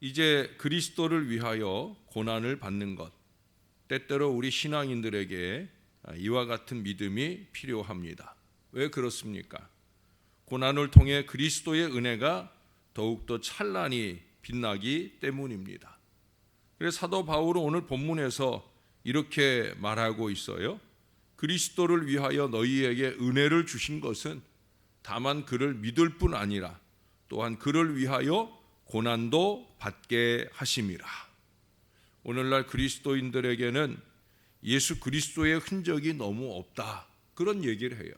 이제 그리스도를 위하여 고난을 받는 것, 때때로 우리 신앙인들에게 이와 같은 믿음이 필요합니다. 왜 그렇습니까? 고난을 통해 그리스도의 은혜가 더욱더 찬란히 빛나기 때문입니다. 그래서 사도 바울은 오늘 본문에서 이렇게 말하고 있어요. 그리스도를 위하여 너희에게 은혜를 주신 것은 다만 그를 믿을 뿐 아니라 또한 그를 위하여 고난도 받게 하심이라. 오늘날 그리스도인들에게는 예수 그리스도의 흔적이 너무 없다, 그런 얘기를 해요.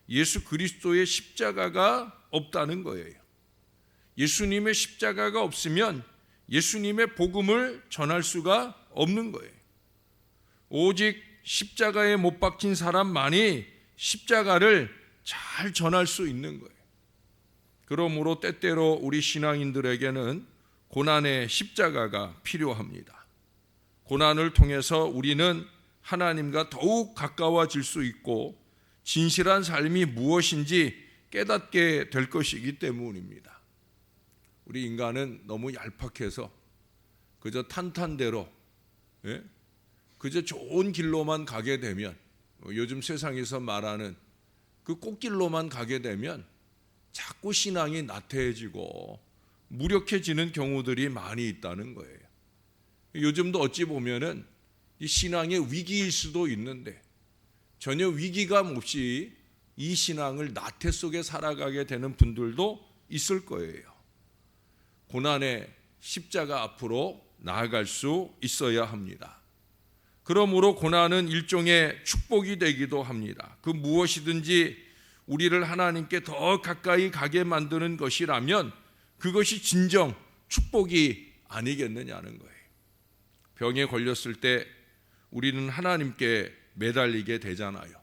예수 그리스도의 십자가가 없다는 거예요. 예수님의 십자가가 없으면 예수님의 복음을 전할 수가 없는 거예요. 오직 십자가에 못 박힌 사람만이 십자가를 잘 전할 수 있는 거예요. 그러므로 때때로 우리 신앙인들에게는 고난의 십자가가 필요합니다. 고난을 통해서 우리는 하나님과 더욱 가까워질 수 있고 진실한 삶이 무엇인지 깨닫게 될 것이기 때문입니다. 우리 인간은 너무 얄팍해서 그저 탄탄대로, 그저 좋은 길로만 가게 되면, 요즘 세상에서 말하는 그 꽃길로만 가게 되면 자꾸 신앙이 나태해지고 무력해지는 경우들이 많이 있다는 거예요. 요즘도 어찌 보면은 이 신앙의 위기일 수도 있는데 전혀 위기감 없이 이 신앙을 나태 속에 살아가게 되는 분들도 있을 거예요. 고난의 십자가 앞으로 나아갈 수 있어야 합니다. 그러므로 고난은 일종의 축복이 되기도 합니다. 그 무엇이든지 우리를 하나님께 더 가까이 가게 만드는 것이라면 그것이 진정 축복이 아니겠느냐는 거예요. 병에 걸렸을 때 우리는 하나님께 매달리게 되잖아요.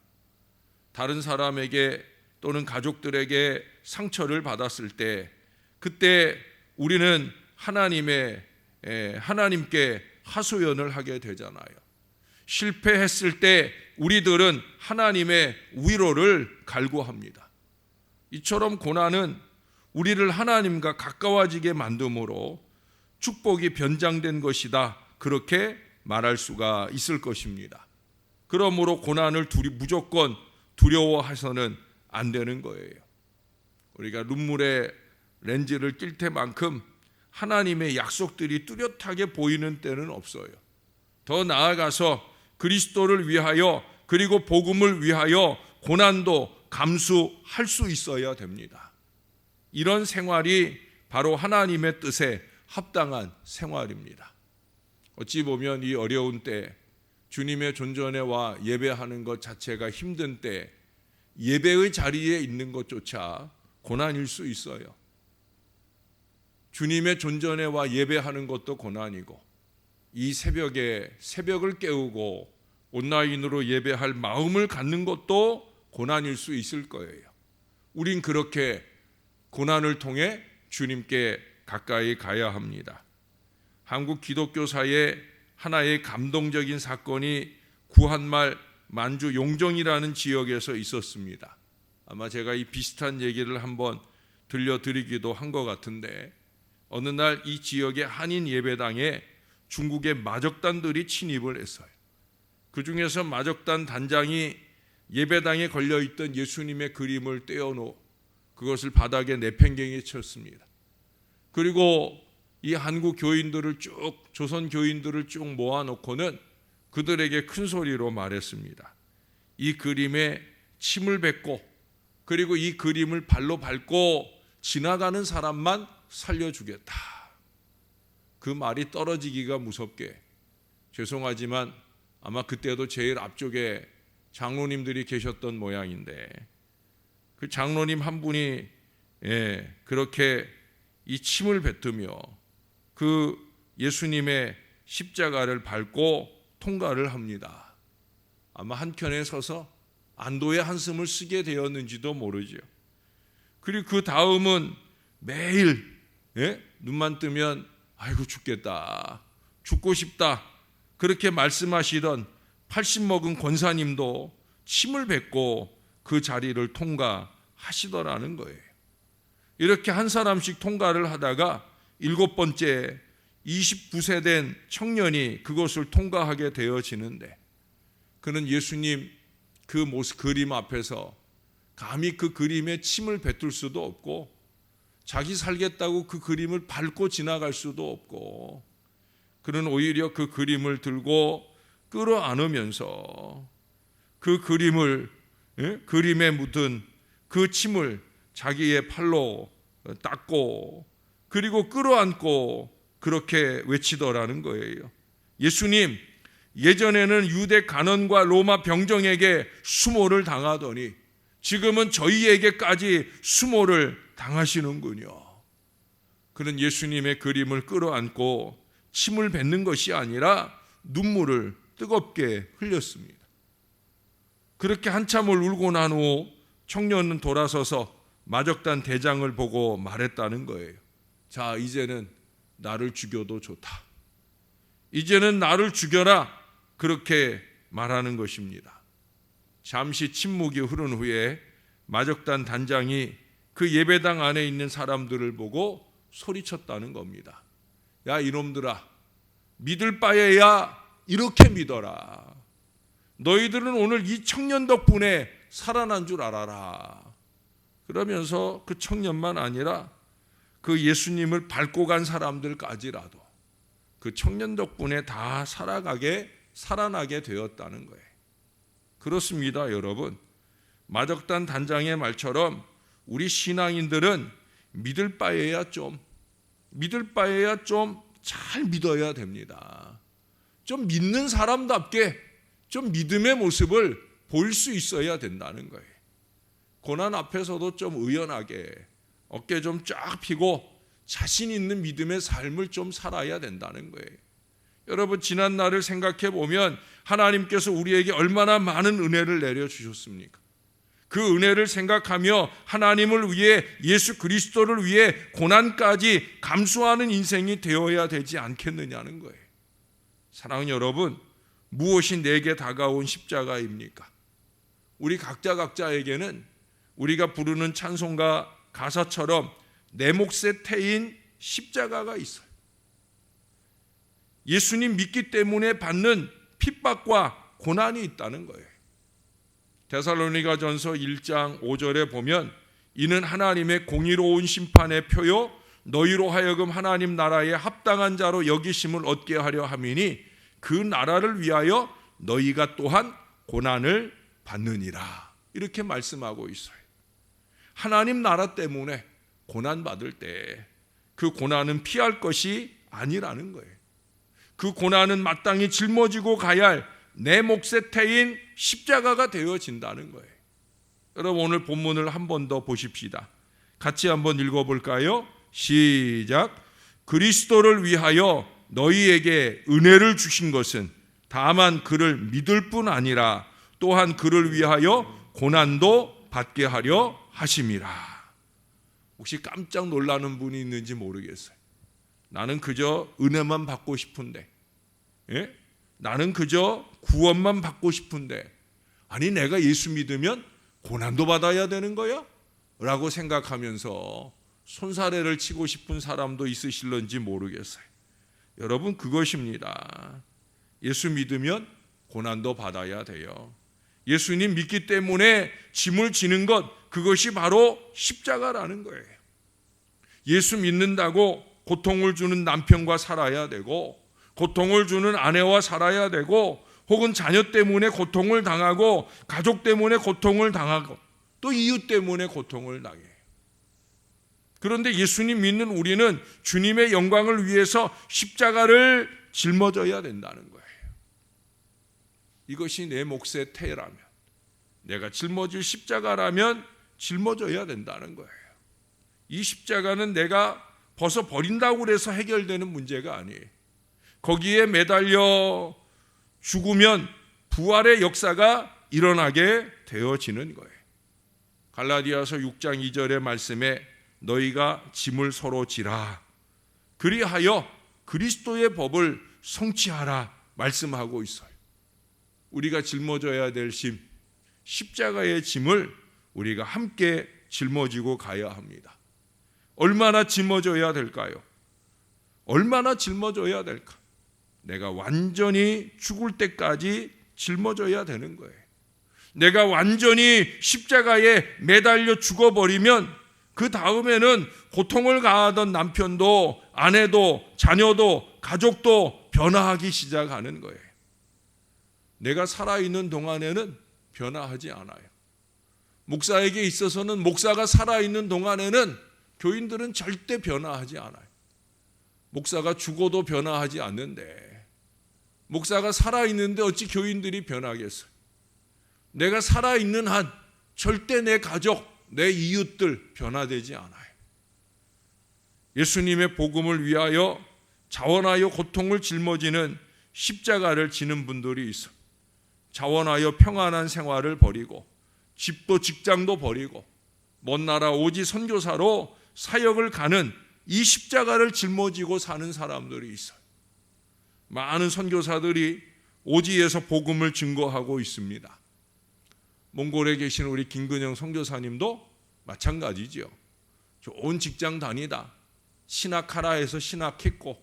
다른 사람에게 또는 가족들에게 상처를 받았을 때 그때 우리는 하나님께 하소연을 하게 되잖아요. 실패했을 때 우리들은 하나님의 위로를 갈구합니다. 이처럼 고난은 우리를 하나님과 가까워지게 만듦으로 축복이 변장된 것이다, 그렇게 말할 수가 있을 것입니다. 그러므로 고난을 무조건 두려워해서는 안 되는 거예요. 우리가 눈물의 렌즈를 낄 때만큼 하나님의 약속들이 뚜렷하게 보이는 때는 없어요. 더 나아가서 그리스도를 위하여 그리고 복음을 위하여 고난도 감수할 수 있어야 됩니다. 이런 생활이 바로 하나님의 뜻에 합당한 생활입니다. 어찌 보면 이 어려운 때 주님의 존전에 와 예배하는 것 자체가 힘든 때 예배의 자리에 있는 것조차 고난일 수 있어요. 주님의 존전에 와 예배하는 것도 고난이고 이 새벽에 새벽을 깨우고 온라인으로 예배할 마음을 갖는 것도 고난일 수 있을 거예요. 우린 그렇게 고난을 통해 주님께 가까이 가야 합니다. 한국 기독교사의 하나의 감동적인 사건이 구한말 만주 용정이라는 지역에서 있었습니다. 아마 제가 이 비슷한 얘기를 한번 들려드리기도 한 것 같은데, 어느 날 이 지역의 한인 예배당에 중국의 마적단들이 침입을 했어요. 그 중에서 마적단 단장이 예배당에 걸려있던 예수님의 그림을 떼어놓고 그것을 바닥에 내팽개니 쳤습니다. 그리고 이 한국 교인들을 조선 교인들을 쭉 모아놓고는 그들에게 큰 소리로 말했습니다. 이 그림에 침을 뱉고 그리고 이 그림을 발로 밟고 지나가는 사람만 살려주겠다. 그 말이 떨어지기가 무섭게, 죄송하지만 아마 그때도 제일 앞쪽에 장로님들이 계셨던 모양인데, 그 장로님 한 분이 그렇게 이 침을 뱉으며 그 예수님의 십자가를 밟고 통과를 합니다. 아마 한켠에 서서 안도의 한숨을 쓰게 되었는지도 모르죠. 그리고 그 다음은 매일 눈만 뜨면 아이고 죽겠다, 죽고 싶다, 그렇게 말씀하시던 80 먹은 권사님도 침을 뱉고 그 자리를 통과하시더라는 거예요. 이렇게 한 사람씩 통과를 하다가 7번째 29세 된 청년이 그것을 통과하게 되어지는데, 그는 예수님 그 모습 그림 앞에서 감히 그 그림에 침을 뱉을 수도 없고, 자기 살겠다고 그 그림을 밟고 지나갈 수도 없고, 그는 오히려 그 그림을 들고 끌어안으면서 그 그림에 묻은 그 침을 자기의 팔로 닦고, 그리고 끌어안고 그렇게 외치더라는 거예요. 예수님, 예전에는 유대 간원과 로마 병정에게 수모를 당하더니 지금은 저희에게까지 수모를 당하시는군요. 그는 예수님의 그림을 끌어안고 침을 뱉는 것이 아니라 눈물을 뜨겁게 흘렸습니다. 그렇게 한참을 울고 난 후 청년은 돌아서서 마적단 대장을 보고 말했다는 거예요. 자, 이제는 나를 죽여도 좋다. 이제는 나를 죽여라. 그렇게 말하는 것입니다. 잠시 침묵이 흐른 후에 마적단 단장이 그 예배당 안에 있는 사람들을 보고 소리쳤다는 겁니다. 야, 이놈들아, 믿을 바에야 이렇게 믿어라. 너희들은 오늘 이 청년 덕분에 살아난 줄 알아라. 그러면서 그 청년만 아니라 그 예수님을 밟고 간 사람들까지라도 그 청년 덕분에 다 살아나게 되었다는 거예요. 그렇습니다, 여러분. 마적단 단장의 말처럼 우리 신앙인들은 믿을 바에야 좀 잘 믿어야 됩니다. 좀 믿는 사람답게 좀 믿음의 모습을 보일 수 있어야 된다는 거예요. 고난 앞에서도 좀 의연하게 어깨 좀 쫙 펴고 자신 있는 믿음의 삶을 좀 살아야 된다는 거예요. 여러분, 지난 날을 생각해 보면 하나님께서 우리에게 얼마나 많은 은혜를 내려주셨습니까? 그 은혜를 생각하며 하나님을 위해, 예수 그리스도를 위해 고난까지 감수하는 인생이 되어야 되지 않겠느냐는 거예요. 사랑하는 여러분, 무엇이 내게 다가온 십자가입니까? 우리 각자에게는 우리가 부르는 찬송가 가사처럼 내 몫에 태인 십자가가 있어요. 예수님 믿기 때문에 받는 핍박과 고난이 있다는 거예요. 데살로니가전서 1장 5절에 보면 이는 하나님의 공의로운 심판의 표요 너희로 하여금 하나님 나라에 합당한 자로 여기심을 얻게 하려 함이니 그 나라를 위하여 너희가 또한 고난을 받느니라. 이렇게 말씀하고 있어요. 하나님 나라 때문에 고난받을 때 그 고난은 피할 것이 아니라는 거예요. 그 고난은 마땅히 짊어지고 가야 할 내 몫에 태인 십자가가 되어진다는 거예요. 여러분, 오늘 본문을 한 번 더 보십시다. 같이 한번 읽어볼까요? 시작. 그리스도를 위하여 너희에게 은혜를 주신 것은 다만 그를 믿을 뿐 아니라 또한 그를 위하여 고난도 받게 하려 하심이라. 혹시 깜짝 놀라는 분이 있는지 모르겠어요. 나는 그저 은혜만 받고 싶은데, 나는 그저 구원만 받고 싶은데, 아니 내가 예수 믿으면 고난도 받아야 되는 거야? 라고 생각하면서 손사래를 치고 싶은 사람도 있으실런지 모르겠어요. 여러분, 그것입니다. 예수 믿으면 고난도 받아야 돼요. 예수님 믿기 때문에 짐을 지는 것, 그것이 바로 십자가라는 거예요. 예수 믿는다고 고통을 주는 남편과 살아야 되고, 고통을 주는 아내와 살아야 되고, 혹은 자녀 때문에 고통을 당하고, 가족 때문에 고통을 당하고, 또 이웃 때문에 고통을 당해요. 그런데 예수님 믿는 우리는 주님의 영광을 위해서 십자가를 짊어져야 된다는 거예요. 이것이 내 몫의 태라면, 내가 짊어질 십자가라면 짊어져야 된다는 거예요. 이 십자가는 내가 벗어버린다고 해서 해결되는 문제가 아니에요. 거기에 매달려 죽으면 부활의 역사가 일어나게 되어지는 거예요. 갈라디아서 6장 2절의 말씀에 너희가 짐을 서로 지라 그리하여 그리스도의 법을 성취하라 말씀하고 있어요. 우리가 짊어져야 될 짐, 십자가의 짐을 우리가 함께 짊어지고 가야 합니다. 얼마나 짊어져야 될까요? 얼마나 짊어져야 될까? 내가 완전히 죽을 때까지 짊어져야 되는 거예요. 내가 완전히 십자가에 매달려 죽어버리면 그 다음에는 고통을 가하던 남편도 아내도 자녀도 가족도 변화하기 시작하는 거예요. 내가 살아있는 동안에는 변화하지 않아요. 목사에게 있어서는 목사가 살아있는 동안에는 교인들은 절대 변화하지 않아요. 목사가 죽어도 변화하지 않는데 목사가 살아있는데 어찌 교인들이 변하겠어요? 내가 살아있는 한 절대 내 가족, 내 이웃들 변화되지 않아요. 예수님의 복음을 위하여 자원하여 고통을 짊어지는 십자가를 지는 분들이 있어. 자원하여 평안한 생활을 버리고 집도 직장도 버리고 먼 나라 오지 선교사로 사역을 가는 이 십자가를 짊어지고 사는 사람들이 있어요. 많은 선교사들이 오지에서 복음을 증거하고 있습니다. 몽골에 계신 우리 김근영 선교사님도 마찬가지죠. 좋은 직장 다니다 신학하라 해서 신학했고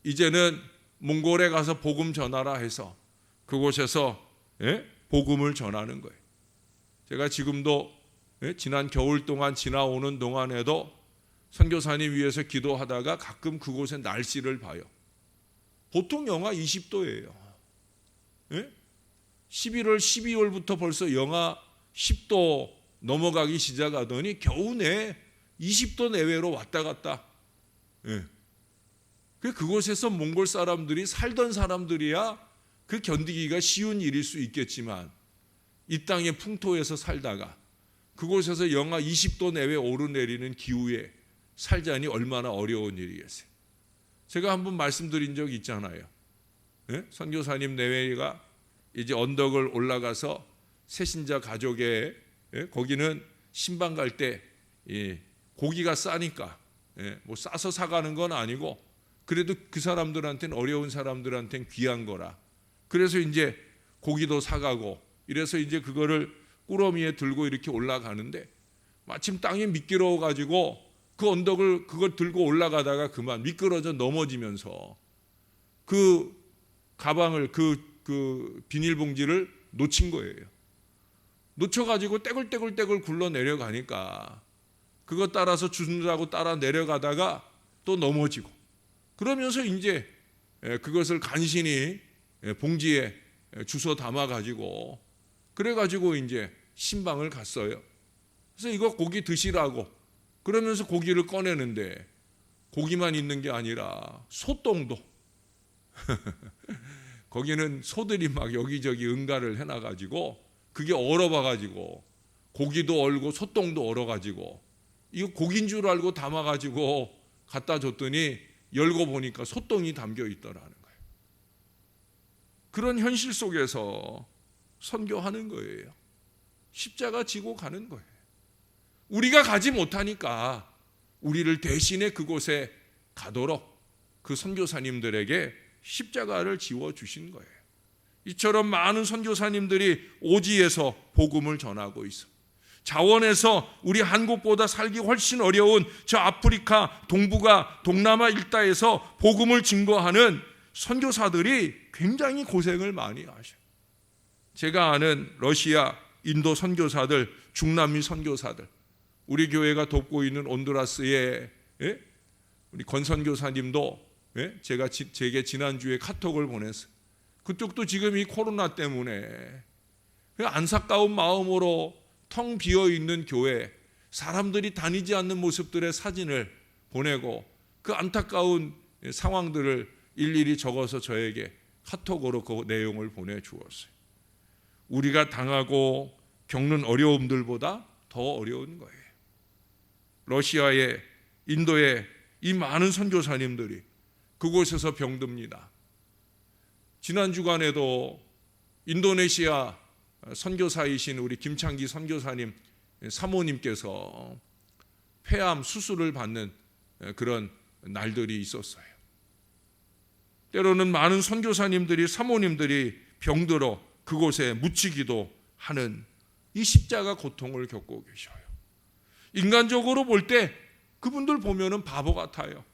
이제는 몽골에 가서 복음 전하라 해서 그곳에서 복음을 전하는 거예요. 제가 지금도 지난 겨울 동안 지나오는 동안에도 선교사님 위해서 기도하다가 가끔 그곳의 날씨를 봐요. 보통 영하 20도예요. 11월, 12월부터 벌써 영하 10도 넘어가기 시작하더니 겨우 내 20도 내외로 왔다 갔다. 그곳에서 몽골 사람들이 살던 사람들이야 그 견디기가 쉬운 일일 수 있겠지만 이 땅의 풍토에서 살다가 그곳에서 영하 20도 내외 오르내리는 기후에 살자니 얼마나 어려운 일이겠어요. 제가 한번 말씀드린 적이 있잖아요. 선교사님 내외가 이제 언덕을 올라가서 새신자 가족에 거기는 신방 갈 때 고기가 싸니까 뭐 싸서 사가는 건 아니고 그래도 그 사람들한테는 어려운 사람들한테는 귀한 거라. 그래서 이제 고기도 사가고 이래서 이제 그거를 꾸러미에 들고 이렇게 올라가는데 마침 땅이 미끄러워 가지고 그 언덕을 그걸 들고 올라가다가 그만 미끄러져 넘어지면서 그 가방을 그 비닐봉지를 놓친 거예요. 놓쳐가지고 떼굴떼굴 굴러 내려가니까 그거 따라서 주는다고 따라 내려가다가 또 넘어지고 그러면서 이제 그것을 간신히 봉지에 주워 담아가지고 그래가지고 이제 신방을 갔어요. 그래서 이거 고기 드시라고 그러면서 고기를 꺼내는데 고기만 있는 게 아니라 소똥도 거기는 소들이 막 여기저기 응가를 해놔가지고 그게 얼어봐가지고 고기도 얼고 소똥도 얼어가지고 이거 고기인 줄 알고 담아가지고 갖다 줬더니 열고 보니까 소똥이 담겨 있더라는 거예요. 그런 현실 속에서 선교하는 거예요. 십자가 지고 가는 거예요. 우리가 가지 못하니까 우리를 대신에 그곳에 가도록 그 선교사님들에게 십자가를 지워주신 거예요. 이처럼 많은 선교사님들이 오지에서 복음을 전하고 있어. 자원에서 우리 한국보다 살기 훨씬 어려운 저 아프리카 동북아 동남아 일대에서 복음을 증거하는 선교사들이 굉장히 고생을 많이 하셔요. 제가 아는 러시아, 인도 선교사들, 중남미 선교사들, 우리 교회가 돕고 있는 온두라스의 우리 권 선교사님도 제게 지난주에 카톡을 보냈어요. 그쪽도 지금 이 코로나 때문에 안타까운 마음으로 텅 비어있는 교회, 사람들이 다니지 않는 모습들의 사진을 보내고 그 안타까운 상황들을 일일이 적어서 저에게 카톡으로 그 내용을 보내주었어요. 우리가 당하고 겪는 어려움들보다 더 어려운 거예요. 러시아에, 인도에 이 많은 선교사님들이 그곳에서 병듭니다. 지난 주간에도 인도네시아 선교사이신 우리 김창기 선교사님 사모님께서 폐암 수술을 받는 그런 날들이 있었어요. 때로는 많은 선교사님들이 사모님들이 병들어 그곳에 묻히기도 하는 이 십자가 고통을 겪고 계셔요. 인간적으로 볼 때 그분들 보면은 바보 같아요.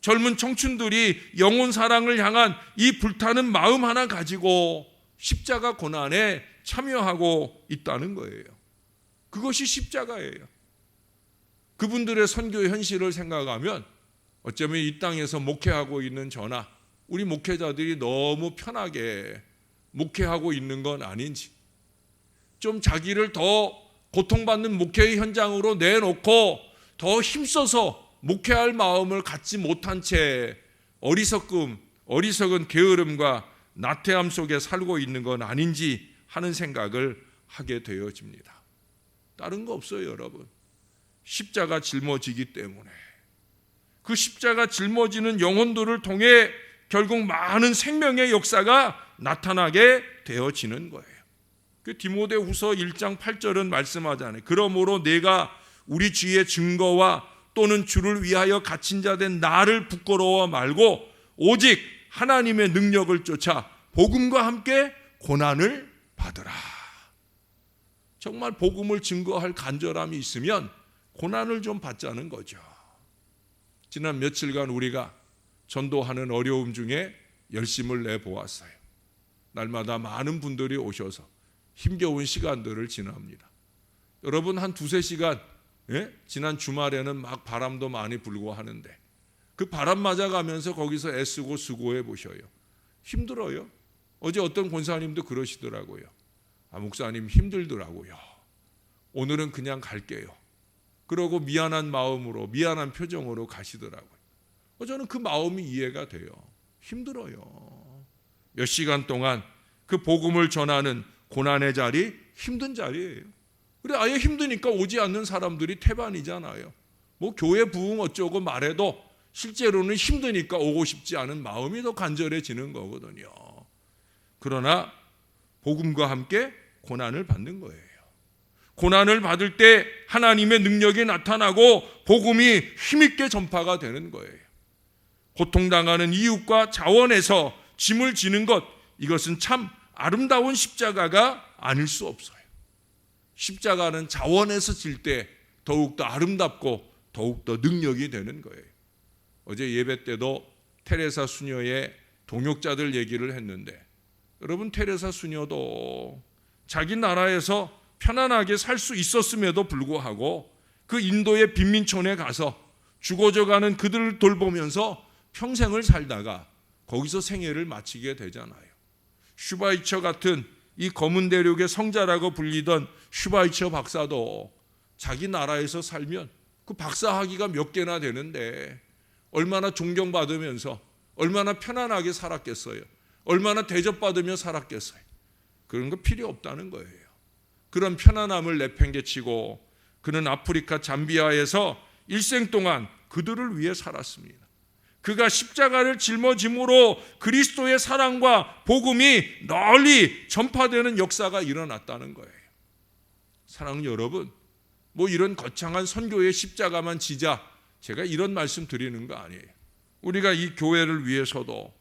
젊은 청춘들이 영혼 사랑을 향한 이 불타는 마음 하나 가지고 십자가 고난에 참여하고 있다는 거예요. 그것이 십자가예요. 그분들의 선교 현실을 생각하면 어쩌면 이 땅에서 목회하고 있는 저나 우리 목회자들이 너무 편하게 목회하고 있는 건 아닌지, 좀 자기를 더 고통받는 목회의 현장으로 내놓고 더 힘써서 목회할 마음을 갖지 못한 채 어리석은 게으름과 나태함 속에 살고 있는 건 아닌지 하는 생각을 하게 되어집니다. 다른 거 없어요, 여러분. 십자가 짊어지기 때문에 그 십자가 짊어지는 영혼들을 통해 결국 많은 생명의 역사가 나타나게 되어지는 거예요. 그 디모데후서 1장 8절은 말씀하잖아요. 그러므로 내가 우리 주의 증거와 또는 주를 위하여 갇힌 자 된 나를 부끄러워 말고 오직 하나님의 능력을 쫓아 복음과 함께 고난을 받으라. 정말 복음을 증거할 간절함이 있으면 고난을 좀 받자는 거죠. 지난 며칠간 우리가 전도하는 어려움 중에 열심을 내보았어요. 날마다 많은 분들이 오셔서 힘겨운 시간들을 지납니다. 여러분 한 두세 시간, 지난 주말에는 막 바람도 많이 불고 하는데 그 바람 맞아가면서 거기서 애쓰고 수고해 보셔요. 힘들어요. 어제 어떤 권사님도 그러시더라고요. 목사님 힘들더라고요. 오늘은 그냥 갈게요. 그러고 미안한 마음으로, 미안한 표정으로 가시더라고요. 저는 그 마음이 이해가 돼요. 힘들어요. 몇 시간 동안 그 복음을 전하는 고난의 자리, 힘든 자리예요. 그래 아예 힘드니까 오지 않는 사람들이 태반이잖아요. 뭐 교회 부흥 어쩌고 말해도 실제로는 힘드니까 오고 싶지 않은 마음이 더 간절해지는 거거든요. 그러나 복음과 함께 고난을 받는 거예요. 고난을 받을 때 하나님의 능력이 나타나고 복음이 힘있게 전파가 되는 거예요. 고통당하는 이웃과 자원에서 짐을 지는 것, 이것은 참 아름다운 십자가가 아닐 수 없어요. 십자가는 자원에서 질 때 더욱더 아름답고 더욱더 능력이 되는 거예요. 어제 예배 때도 테레사 수녀의 동역자들 얘기를 했는데, 여러분 테레사 수녀도 자기 나라에서 편안하게 살 수 있었음에도 불구하고 그 인도의 빈민촌에 가서 죽어져가는 그들을 돌보면서 평생을 살다가 거기서 생애를 마치게 되잖아요. 슈바이처 같은 이 검은 대륙의 성자라고 불리던 슈바이처 박사도 자기 나라에서 살면 그 박사학위가 몇 개나 되는데 얼마나 존경받으면서 얼마나 편안하게 살았겠어요. 얼마나 대접받으며 살았겠어요. 그런 거 필요 없다는 거예요. 그런 편안함을 내팽개치고 그는 아프리카 잠비아에서 일생 동안 그들을 위해 살았습니다. 그가 십자가를 짊어짐으로 그리스도의 사랑과 복음이 널리 전파되는 역사가 일어났다는 거예요. 사랑하는 여러분, 뭐 이런 거창한 선교의 십자가만 지자 제가 이런 말씀 드리는 거 아니에요. 우리가 이 교회를 위해서도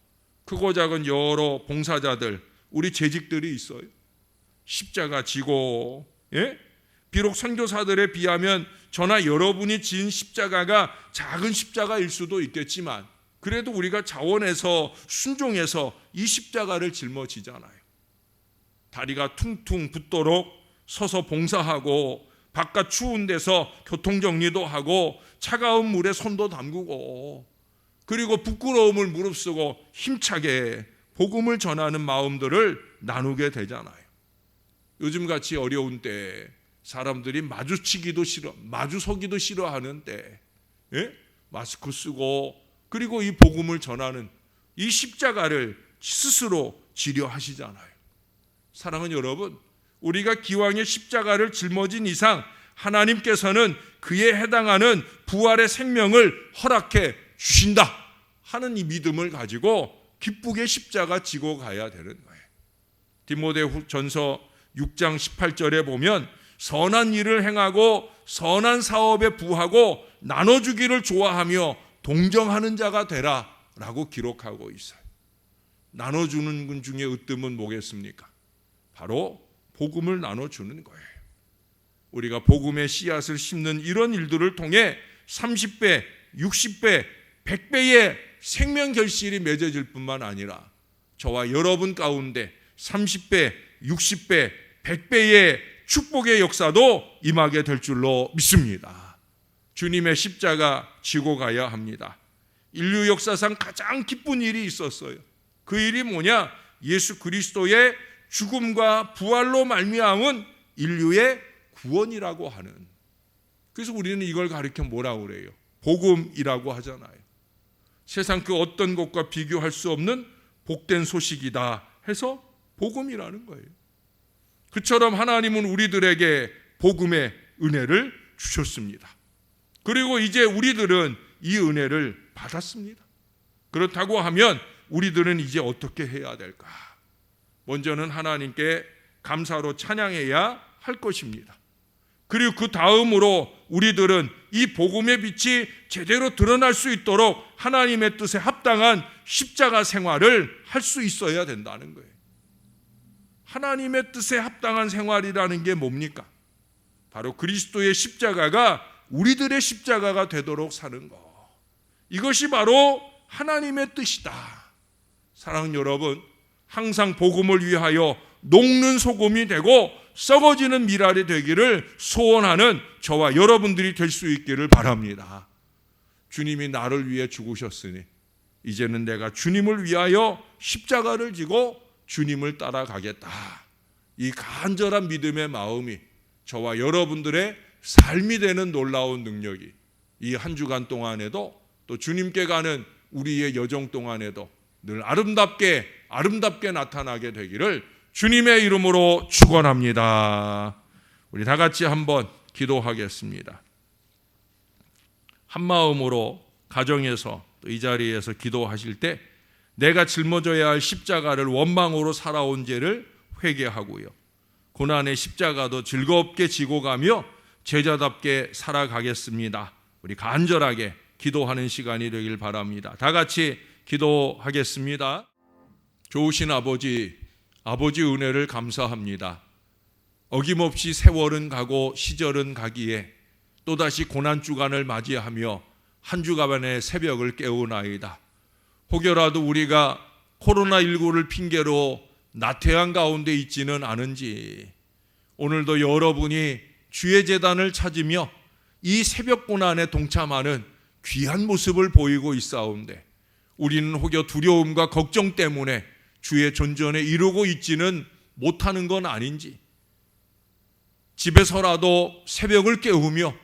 크고 작은 여러 봉사자들, 우리 재직들이 있어요. 십자가 지고, 비록 선교사들에 비하면 저나 여러분이 지은 십자가가 작은 십자가일 수도 있겠지만 그래도 우리가 자원해서 순종해서 이 십자가를 짊어지잖아요. 다리가 퉁퉁 붓도록 서서 봉사하고 바깥 추운 데서 교통정리도 하고 차가운 물에 손도 담그고 그리고 부끄러움을 무릅쓰고 힘차게 복음을 전하는 마음들을 나누게 되잖아요. 요즘같이 어려운 때 사람들이 마주치기도 싫어, 마주서기도 싫어하는 때 마스크 쓰고 그리고 이 복음을 전하는 이 십자가를 스스로 지려하시잖아요. 사랑하는 여러분, 우리가 기왕의 십자가를 짊어진 이상 하나님께서는 그에 해당하는 부활의 생명을 허락해 주신다 하는 이 믿음을 가지고 기쁘게 십자가 지고 가야 되는 거예요. 디모데전서 6장 18절에 보면 선한 일을 행하고 선한 사업에 부하고 나눠주기를 좋아하며 동정하는 자가 되라 라고 기록하고 있어요. 나눠주는 분 중에 으뜸은 뭐겠습니까? 바로 복음을 나눠주는 거예요. 우리가 복음의 씨앗을 심는 이런 일들을 통해 30배, 60배, 100배의 생명 결실이 맺어질 뿐만 아니라 저와 여러분 가운데 30배, 60배, 100배의 축복의 역사도 임하게 될 줄로 믿습니다. 주님의 십자가 지고 가야 합니다. 인류 역사상 가장 기쁜 일이 있었어요. 그 일이 뭐냐? 예수 그리스도의 죽음과 부활로 말미암은 인류의 구원이라고 하는. 그래서 우리는 이걸 가리켜 뭐라고 그래요? 복음이라고 하잖아요. 세상 그 어떤 것과 비교할 수 없는 복된 소식이다 해서 복음이라는 거예요. 그처럼 하나님은 우리들에게 복음의 은혜를 주셨습니다. 그리고 이제 우리들은 이 은혜를 받았습니다. 그렇다고 하면 우리들은 이제 어떻게 해야 될까? 먼저는 하나님께 감사로 찬양해야 할 것입니다. 그리고 그 다음으로 우리들은 이 복음의 빛이 제대로 드러날 수 있도록 하나님의 뜻에 합당한 십자가 생활을 할 수 있어야 된다는 거예요. 하나님의 뜻에 합당한 생활이라는 게 뭡니까? 바로 그리스도의 십자가가 우리들의 십자가가 되도록 사는 것. 이것이 바로 하나님의 뜻이다. 사랑하는 여러분, 항상 복음을 위하여 녹는 소금이 되고 썩어지는 밀알이 되기를 소원하는 저와 여러분들이 될 수 있기를 바랍니다. 주님이 나를 위해 죽으셨으니 이제는 내가 주님을 위하여 십자가를 지고 주님을 따라가겠다. 이 간절한 믿음의 마음이 저와 여러분들의 삶이 되는 놀라운 능력이 이 한 주간 동안에도 또 주님께 가는 우리의 여정 동안에도 늘 아름답게 나타나게 되기를 주님의 이름으로 축원합니다. 우리 다 같이 한번 기도하겠습니다. 한 마음으로 가정에서 또 이 자리에서 기도하실 때 내가 짊어져야 할 십자가를 원망으로 살아온 죄를 회개하고요. 고난의 십자가도 즐겁게 지고 가며 제자답게 살아가겠습니다. 우리 간절하게 기도하는 시간이 되길 바랍니다. 다 같이 기도하겠습니다. 좋으신 아버지 은혜를 감사합니다. 어김없이 세월은 가고 시절은 가기에 또다시 고난주간을 맞이하며 한 주간의 새벽을 깨우나이다. 혹여라도 우리가 코로나19를 핑계로 나태한 가운데 있지는 않은지 오늘도 여러분이 주의 제단을 찾으며 이 새벽 고난에 동참하는 귀한 모습을 보이고 있사온데 우리는 혹여 두려움과 걱정 때문에 주의 존전에 이루고 있지는 못하는 건 아닌지 집에서라도 새벽을 깨우며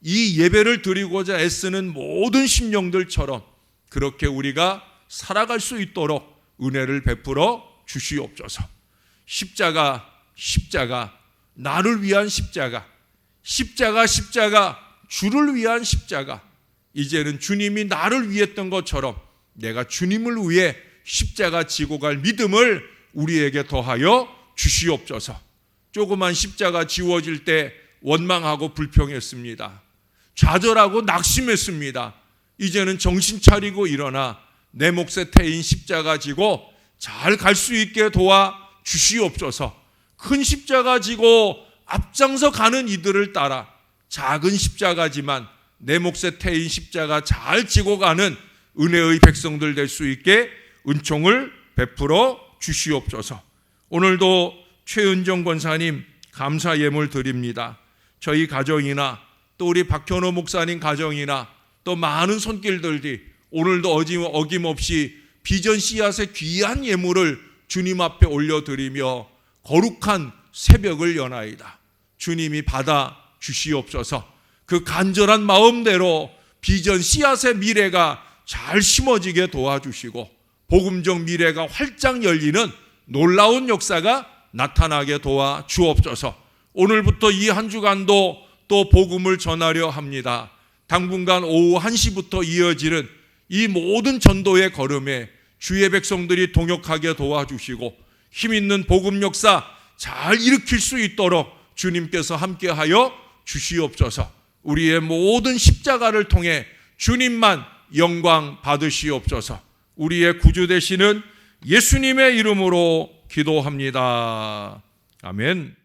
이 예배를 드리고자 애쓰는 모든 심령들처럼 그렇게 우리가 살아갈 수 있도록 은혜를 베풀어 주시옵소서. 십자가 나를 위한 십자가 주를 위한 십자가 이제는 주님이 나를 위했던 것처럼 내가 주님을 위해 십자가 지고 갈 믿음을 우리에게 더하여 주시옵소서. 조그만 십자가 지워질 때 원망하고 불평했습니다. 좌절하고 낙심했습니다. 이제는 정신 차리고 일어나 내 몫에 태인 십자가 지고 잘 갈 수 있게 도와 주시옵소서. 큰 십자가 지고 앞장서 가는 이들을 따라 작은 십자가지만 내 몫에 태인 십자가 잘 지고 가는 은혜의 백성들 될 수 있게 은총을 베풀어 주시옵소서. 오늘도 최은정 권사님 감사 예물 드립니다. 저희 가정이나 또 우리 박현호 목사님 가정이나 또 많은 손길들이 오늘도 어김없이 비전 씨앗의 귀한 예물을 주님 앞에 올려드리며 거룩한 새벽을 여나이다. 주님이 받아 주시옵소서. 그 간절한 마음대로 비전 씨앗의 미래가 잘 심어지게 도와주시고 복음적 미래가 활짝 열리는 놀라운 역사가 나타나게 도와 주옵소서. 오늘부터 이 한 주간도 또 복음을 전하려 합니다. 당분간 오후 1시부터 이어지는 이 모든 전도의 걸음에 주의 백성들이 동역하게 도와주시고 힘있는 복음 역사 잘 일으킬 수 있도록 주님께서 함께하여 주시옵소서. 우리의 모든 십자가를 통해 주님만 영광 받으시옵소서. 우리의 구주 되시는 예수님의 이름으로 기도합니다. 아멘.